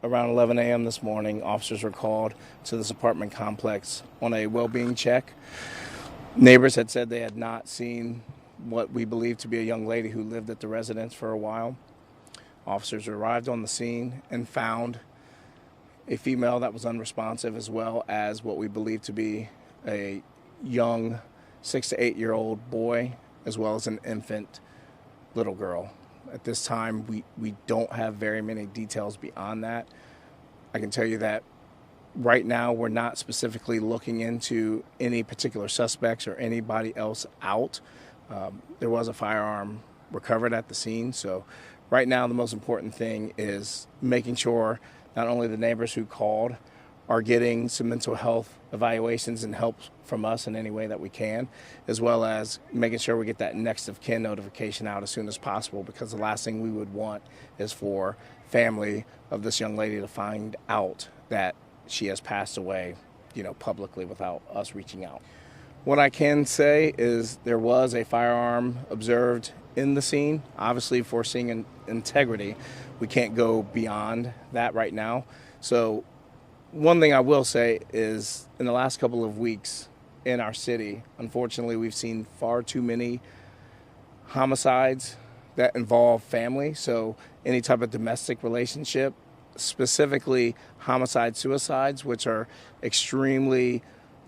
around 11 a.m. this morning, officers were called to this apartment complex on a well-being check. Neighbors had said they had not seen what we believe to be a young lady who lived at the residence for a while. Officers arrived on the scene and found a female that was unresponsive, as well as what we believe to be a young 6 to 8 year old boy, as well as an infant little girl. At this time, we don't have very many details beyond that. I can tell you that right now we're not specifically looking into any particular suspects or anybody else out. There was a firearm recovered at the scene, so right now the most important thing is making sure not only the neighbors who called are getting some mental health evaluations and help from us in any way that we can, as well as making sure we get that next of kin notification out as soon as possible, because the last thing we would want is for family of this young lady to find out that she has passed away, publicly without us reaching out. What I can say is there was a firearm observed in the scene. Obviously, for seeing integrity, we can't go beyond that right now. So one thing I will say is in the last couple of weeks in our city, unfortunately, we've seen far too many homicides that involve family. So any type of domestic relationship, specifically homicide-suicides, which are extremely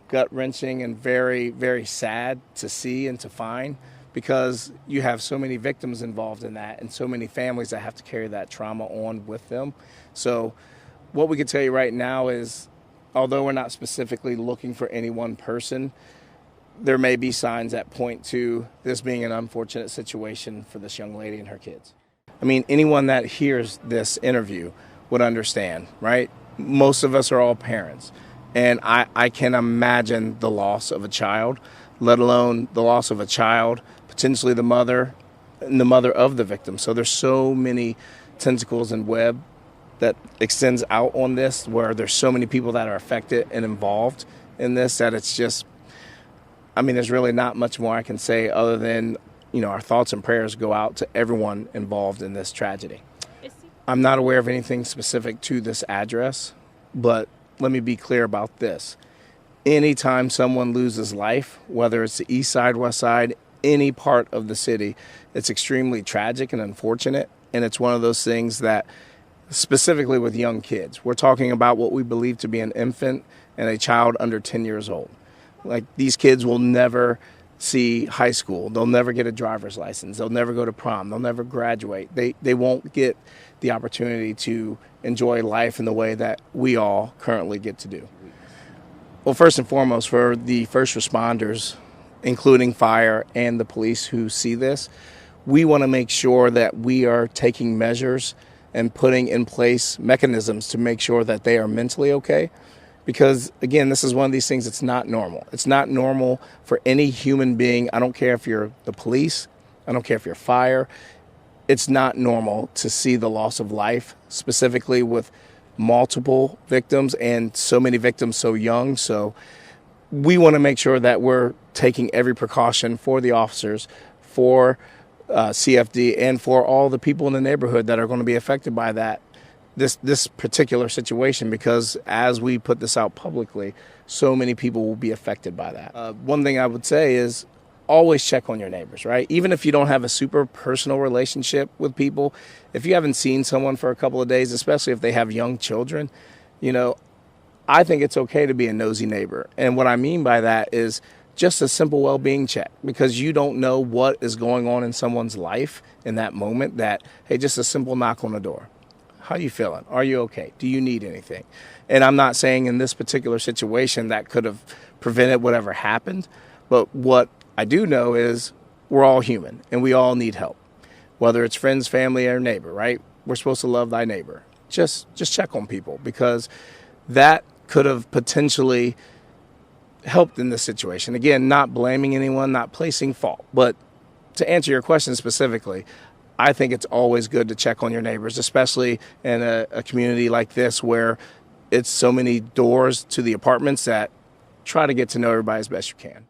gut-wrenching and very, very sad to see and to find, because you have so many victims involved in that and so many families that have to carry that trauma on with them. So what we can tell you right now is, although we're not specifically looking for any one person, there may be signs that point to this being an unfortunate situation for this young lady and her kids. I mean, anyone that hears this interview would understand, right? Most of us are all parents, and I can imagine the loss of a child, let alone the loss of a child, potentially the mother, and the mother of the victim. So there's so many tentacles and web that extends out on this, where there's so many people that are affected and involved in this, that it's just, there's really not much more I can say other than, our thoughts and prayers go out to everyone involved in this tragedy. I'm not aware of anything specific to this address, but let me be clear about this. Anytime someone loses life, whether it's the east side, west side, any part of the city, it's extremely tragic and unfortunate, and it's one of those things that, specifically with young kids, we're talking about what we believe to be an infant and a child under 10 years old. Like, these kids will never see high school. They'll never get a driver's license. They'll never go to prom. They'll never graduate. They won't get the opportunity to enjoy life in the way that we all currently get to do. Well, first and foremost, for the first responders, including fire and the police who see this, we want to make sure that we are taking measures and putting in place mechanisms to make sure that they are mentally okay. Because, again, this is one of these things that's not normal. It's not normal for any human being. I don't care if you're the police. I don't care if you're fire. It's not normal to see the loss of life, specifically with multiple victims and so many victims so young. So we want to make sure that we're taking every precaution for the officers, for CFD, and for all the people in the neighborhood that are going to be affected by this particular situation, because as we put this out publicly, so many people will be affected by that. One thing I would say is always check on your neighbors, right? Even if you don't have a super personal relationship with people, if you haven't seen someone for a couple of days, especially if they have young children, I think it's okay to be a nosy neighbor. And what I mean by that is just a simple well-being check, because you don't know what is going on in someone's life in that moment. That, hey, just a simple knock on the door. How you feeling? Are you okay? Do you need anything? And I'm not saying in this particular situation that could have prevented whatever happened, but what I do know is we're all human and we all need help, whether it's friends, family, or neighbor, right? We're supposed to love thy neighbor. Just check on people, because that could have potentially helped in this situation. Again, not blaming anyone, not placing fault, but to answer your question specifically, I think it's always good to check on your neighbors, especially in a community like this where it's so many doors to the apartments, that try to get to know everybody as best you can.